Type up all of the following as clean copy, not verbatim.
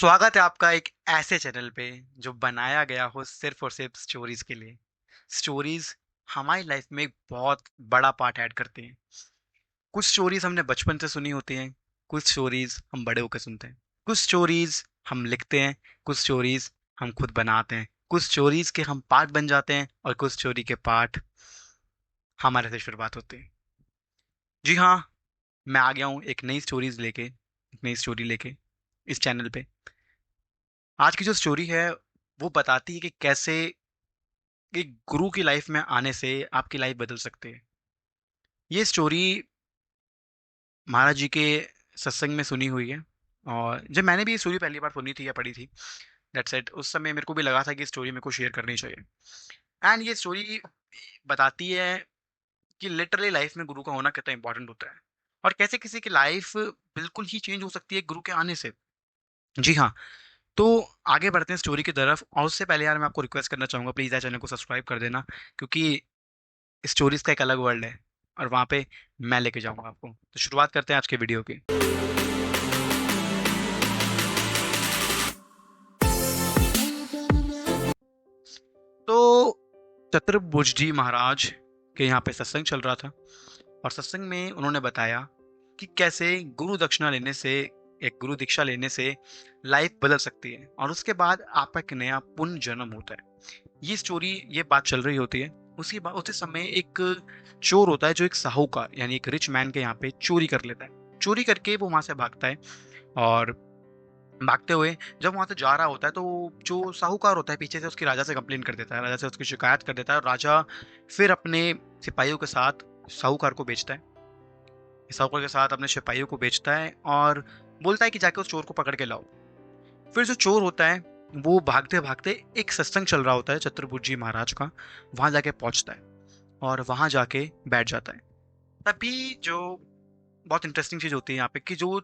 स्वागत है आपका एक ऐसे चैनल पे जो बनाया गया हो सिर्फ और सिर्फ स्टोरीज के लिए। स्टोरीज हमारी लाइफ में एक बहुत बड़ा पार्ट ऐड करती हैं। कुछ स्टोरीज हमने बचपन से सुनी होती हैं, कुछ स्टोरीज हम बड़े होकर सुनते हैं, कुछ स्टोरीज हम लिखते हैं, कुछ स्टोरीज हम खुद बनाते हैं, कुछ स्टोरीज के हम पार्ट बन जाते हैं और कुछ स्टोरी के पार्ट हमारे से शुरुआत होती है। जी हाँ, मैं आ गया हूँ एक नई स्टोरीज लेके, एक नई स्टोरी लेके इस चैनल पे। आज की जो स्टोरी है वो बताती है कि कैसे एक गुरु की लाइफ में आने से आपकी लाइफ बदल सकती है। ये स्टोरी महाराज जी के सत्संग में सुनी हुई है, और जब मैंने भी ये स्टोरी पहली बार सुनी थी या पढ़ी थी, दैट्स इट, उस समय मेरे को भी लगा था कि स्टोरी मेरे को शेयर करनी चाहिए। एंड ये स्टोरी बताती है कि लिटरली लाइफ में गुरु का होना कितना इंपॉर्टेंट होता है, और कैसे किसी की लाइफ बिल्कुल ही चेंज हो सकती है गुरु के आने से। जी हाँ, तो आगे बढ़ते हैं स्टोरी की तरफ, और उससे पहले यार मैं आपको रिक्वेस्ट करना चाहूंगा, प्लीज़ यार चैनल को सब्सक्राइब कर देना, क्योंकि स्टोरीज का एक अलग वर्ल्ड है और वहां पे मैं लेके जाऊंगा आपको। तो शुरुआत करते हैं आज के वीडियो की। तो चतुर्भुज जी महाराज के यहाँ पे सत्संग चल रहा था, और सत्संग में उन्होंने बताया कि कैसे गुरु दक्षिणा लेने से, एक गुरु दीक्षा लेने से लाइफ बदल सकती है और उसके बाद आपका एक नया पुण्य जन्म होता है। ये स्टोरी, ये बात चल रही होती है। उसी समय एक चोर होता है जो एक साहूकार यानी एक रिच मैन के यहाँ पे चोरी कर लेता है। चोरी करके वो वहां से भागता है, और भागते हुए जब वहां से जा रहा होता है तो जो साहूकार होता है पीछे से उसकी राजा से कंप्लेन कर देता है, राजा से उसकी शिकायत कर देता है, और राजा फिर अपने सिपाहियों के साथ साहूकार को बेचता है। साहूकार के साथ अपने सिपाहियों को बेचता है और बोलता है कि जाके उस चोर को पकड़ के लाओ। फिर जो चोर होता है वो भागते भागते, एक सत्संग चल रहा होता है चतुर्भुज जी महाराज का, वहां जाके पहुंचता है और वहां जाके बैठ जाता है। तभी जो बहुत इंटरेस्टिंग चीज होती है यहाँ पे कि जो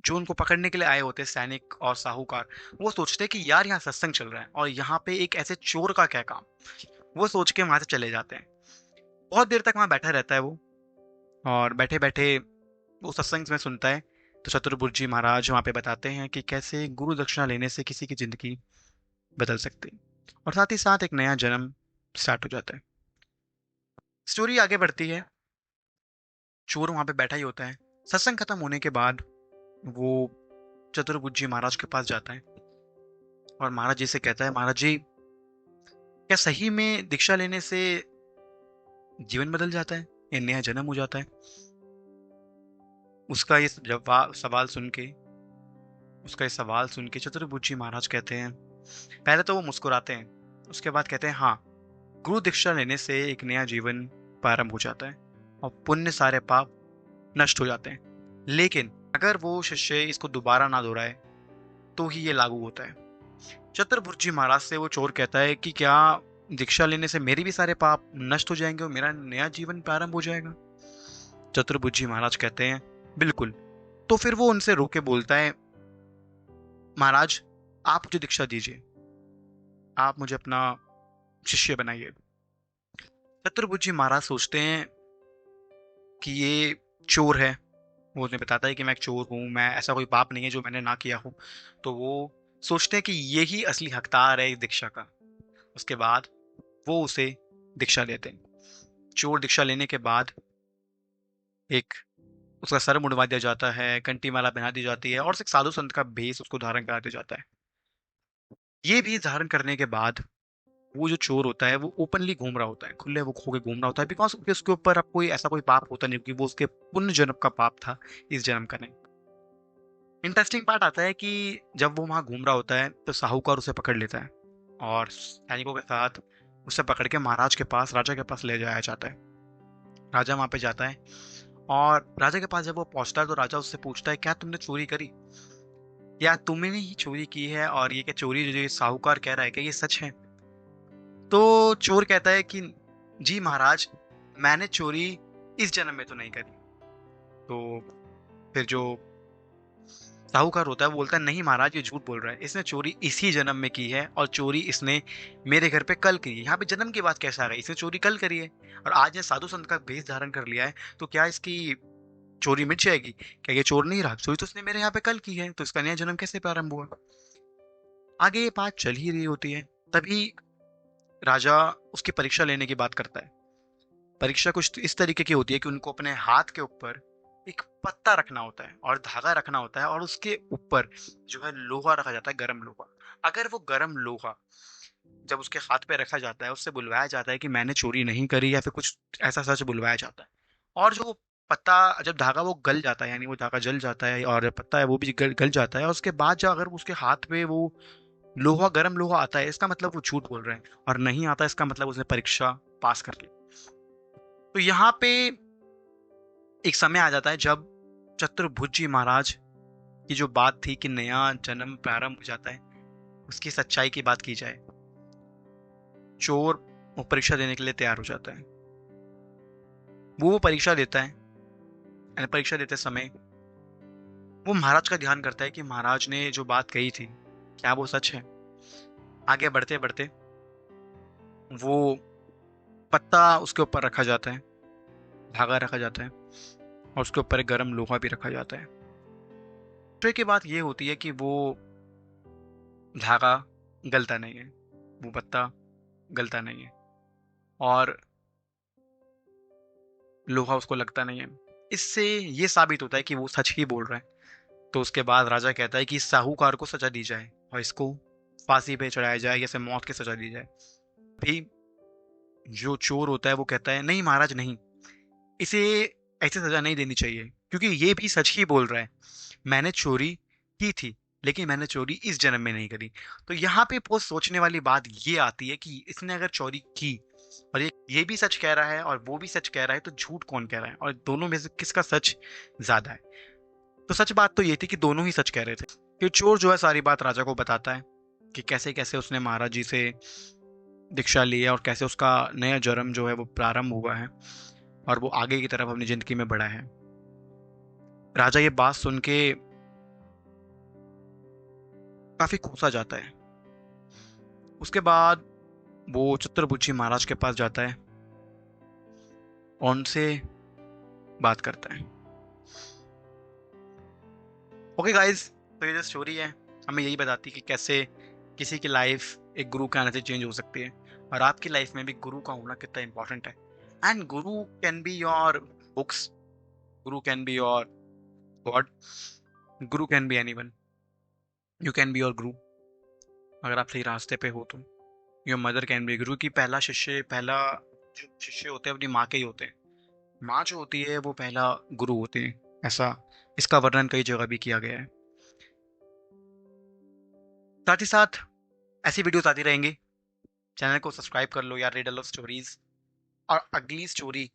जो उनको पकड़ने के लिए आए होते हैं सैनिक और साहूकार, वो सोचते हैं कि यार यहाँ सत्संग चल रहा है और यहाँ पे एक ऐसे चोर का क्या काम। वो सोच के वहां से चले जाते हैं। बहुत देर तक वहां बैठा रहता है वो, और बैठे बैठे वो सत्संग में सुनता है। तो चतुर्भुज जी महाराज वहां पे बताते हैं कि कैसे गुरु दक्षिणा लेने से किसी की जिंदगी बदल सकती है, और साथ ही साथ एक नया जन्म स्टार्ट हो जाता है। स्टोरी आगे बढ़ती है। चोर वहां पे बैठा ही होता है। सत्संग खत्म होने के बाद वो चतुर्भुज जी महाराज के पास जाता है और महाराज जी से कहता है, महाराज जी, क्या सही में दीक्षा लेने से जीवन बदल जाता है या नया जन्म हो जाता है? उसका ये जवाब सवाल सुन के उसका ये सवाल सुन के चतुर्भुज जी महाराज कहते हैं, पहले तो वो मुस्कुराते हैं, उसके बाद कहते हैं, हाँ, गुरु दीक्षा लेने से एक नया जीवन प्रारंभ हो जाता है और पुण्य सारे पाप नष्ट हो जाते हैं। लेकिन अगर वो शिष्य इसको दोबारा ना दोहराए तो ही ये लागू होता है। चतुर्भुज महाराज से वो चोर कहता है कि क्या दीक्षा लेने से मेरे भी सारे पाप नष्ट हो जाएंगे और मेरा नया जीवन प्रारंभ हो जाएगा? चतुर्भुज महाराज कहते हैं, बिल्कुल। तो फिर वो उनसे रोके बोलता है, महाराज, आप मुझे दीक्षा दीजिए, आप मुझे अपना शिष्य बनाइए। चतुर्भुज महाराज सोचते हैं कि ये चोर है। वो उन्हें बताता है कि मैं एक चोर हूँ, मैं ऐसा कोई पाप नहीं है जो मैंने ना किया हो। तो वो सोचते हैं कि ये ही असली हकदार है इस दीक्षा का। उसके बाद वो उसे दीक्षा देते हैं। चोर दीक्षा लेने के बाद एक उसका सर मुंडवा दिया जाता है, कंठी माला पहना दी जाती है, और एक साधु संत का भेष उसको धारण करा दिया जाता है। ये भी धारण करने के बाद वो जो चोर होता है वो ओपनली घूम रहा होता है, खुले वो खो के घूम रहा होता है, बिकॉज उसके ऊपर अब कोई ऐसा कोई पाप होता नहीं, क्योंकि वो उसके पुण्य जन्म का पाप था, इस जन्म का नहीं। इंटरेस्टिंग पार्ट आता है कि जब वो वहां घूम रहा होता है तो साहूकार उसे पकड़ लेता है और सैनिकों के साथ उसे पकड़ के महाराज के पास, राजा के पास ले जाया जाता है। राजा वहां पे जाता है, और राजा के पास जब वो पहुंचता है तो राजा उससे पूछता है, क्या तुमने चोरी करी, या तुमने ही चोरी की है, और ये क्या चोरी जो ये साहूकार कह रहा है क्या ये सच है? तो चोर कहता है कि जी महाराज, मैंने चोरी इस जन्म में तो नहीं करी। तो फिर जो साहूकार होता है वो बोलता है, नहीं महाराज, ये झूठ बोल रहा है, इसने चोरी इसी जन्म में की है, और चोरी इसने मेरे घर पे कल की है। यहाँ पे जन्म की बात कैसे आ गई? इसने चोरी कल करी है और आज ये साधु संत का भेष धारण कर लिया है, तो क्या इसकी चोरी मिट जाएगी? क्या ये चोर नहीं रहा? चोरी तो उसने मेरे यहाँ पे कल की है, तो इसका नया जन्म कैसे प्रारंभ हुआ? आगे ये बात चल ही रही होती है, तभी राजा उसकी परीक्षा लेने की बात करता है। परीक्षा कुछ इस तरीके की होती है कि उनको अपने हाथ के ऊपर एक पत्ता रखना होता है और धागा रखना होता है, और उसके ऊपर जो है लोहा रखा जाता है, गरम लोहा। अगर वो गरम लोहा जब उसके हाथ पे रखा जाता है, उससे बुलवाया जाता है कि मैंने चोरी नहीं करी, या फिर कुछ ऐसा सच बुलवाया जाता है। और जो वो पत्ता, जब धागा वो गल जाता है, यानी वो धागा जल जाता है और पत्ता है वो भी गल जाता है, और उसके बाद जो अगर उसके हाथ पे वो लोहा, गरम लोहा आता है, इसका मतलब वो झूठ बोल रहे हैं, और नहीं आता इसका मतलब उसने परीक्षा पास कर ली। तो यहाँ पे एक समय आ जाता है जब चतुर्भुज महाराज की जो बात थी कि नया जन्म प्रारंभ हो जाता है, उसकी सच्चाई की बात की जाए। चोर वो परीक्षा देने के लिए तैयार हो जाता है। वो परीक्षा देता है, यानी परीक्षा देते समय वो महाराज का ध्यान करता है कि महाराज ने जो बात कही थी, क्या वो सच है? आगे बढ़ते बढ़ते वो पत्ता उसके ऊपर रखा जाता है, धागा रखा जाता है, और उसके ऊपर एक गर्म लोहा भी रखा जाता है। दूसरे की बात ये होती है कि वो धागा गलता नहीं है, वो पत्ता गलता नहीं है, और लोहा उसको लगता नहीं है। इससे ये साबित होता है कि वो सच ही बोल रहा है। तो उसके बाद राजा कहता है कि इस साहूकार को सजा दी जाए और इसको फांसी पे चढ़ाया जाए, या फिर मौत की सजा दी जाए। भी जो चोर होता है वो कहता है, नहीं महाराज नहीं, इसे ऐसे सजा नहीं देनी चाहिए, क्योंकि ये भी सच ही बोल रहा है। मैंने चोरी की थी, लेकिन मैंने चोरी इस जन्म में नहीं करी। तो यहाँ पे बहुत सोचने वाली बात ये आती है कि इसने अगर चोरी की, और ये भी सच कह रहा है और वो भी सच कह रहा है, तो झूठ कौन कह रहा है, और दोनों में से किसका सच ज्यादा है? तो सच बात तो ये थी कि दोनों ही सच कह रहे थे। फिर चोर जो है सारी बात राजा को बताता है कि कैसे कैसे उसने महाराज जी से दीक्षा ली है, और कैसे उसका नया जन्म जो है वो प्रारंभ हुआ है, और वो आगे की तरफ अपनी जिंदगी में बढ़ा है। राजा ये बात सुन के काफी कोसा जाता है। उसके बाद वो चित्रबुद्धि महाराज के पास जाता है और उनसे बात करता है। ओके गाइस, तो ये जो स्टोरी है हमें यही बताती है कि कैसे किसी की लाइफ एक गुरु के आने से चेंज हो सकती है, और आपकी लाइफ में भी गुरु का होना कितना इंपॉर्टेंट है। And Guru can be your books, Guru can be your God, Guru can be anyone, you can be your गुरु। अगर आप सही रास्ते पे हो तो योर मदर कैन बी गुरु। की पहला जो शिष्य होते हैं अपनी माँ के ही होते हैं। माँ जो होती है वो पहला गुरु होते हैं, ऐसा इसका वर्णन कई जगह भी किया गया है। साथ ही साथ ऐसी वीडियोस आती रहेंगी। चैनल को सब्सक्राइब कर लो यार, रिडल ऑफ स्टोरीज। और अगली स्टोरी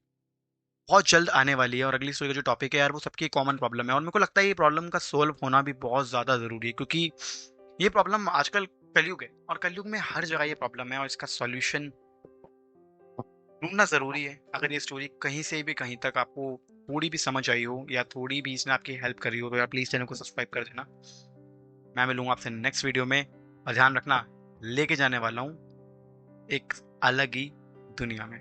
बहुत जल्द आने वाली है, और अगली स्टोरी का जो टॉपिक है यार वो सबकी कॉमन प्रॉब्लम है, और मेरे को लगता है ये प्रॉब्लम का सोल्व होना भी बहुत ज़्यादा ज़रूरी है, क्योंकि ये प्रॉब्लम आजकल कलयुग है, और कलयुग में हर जगह ये प्रॉब्लम है, और इसका सॉल्यूशन ढूंढना ज़रूरी है। अगर ये स्टोरी कहीं से भी कहीं तक आपको थोड़ी भी समझ आई हो, या थोड़ी भी इसने आपकी हेल्प करी हो, तो यार प्लीज़ चैनल को सब्सक्राइब कर देना। मैं मिलूंगा आपसे नेक्स्ट वीडियो में, और ध्यान रखना, लेके जाने वाला हूँ एक अलग ही दुनिया में।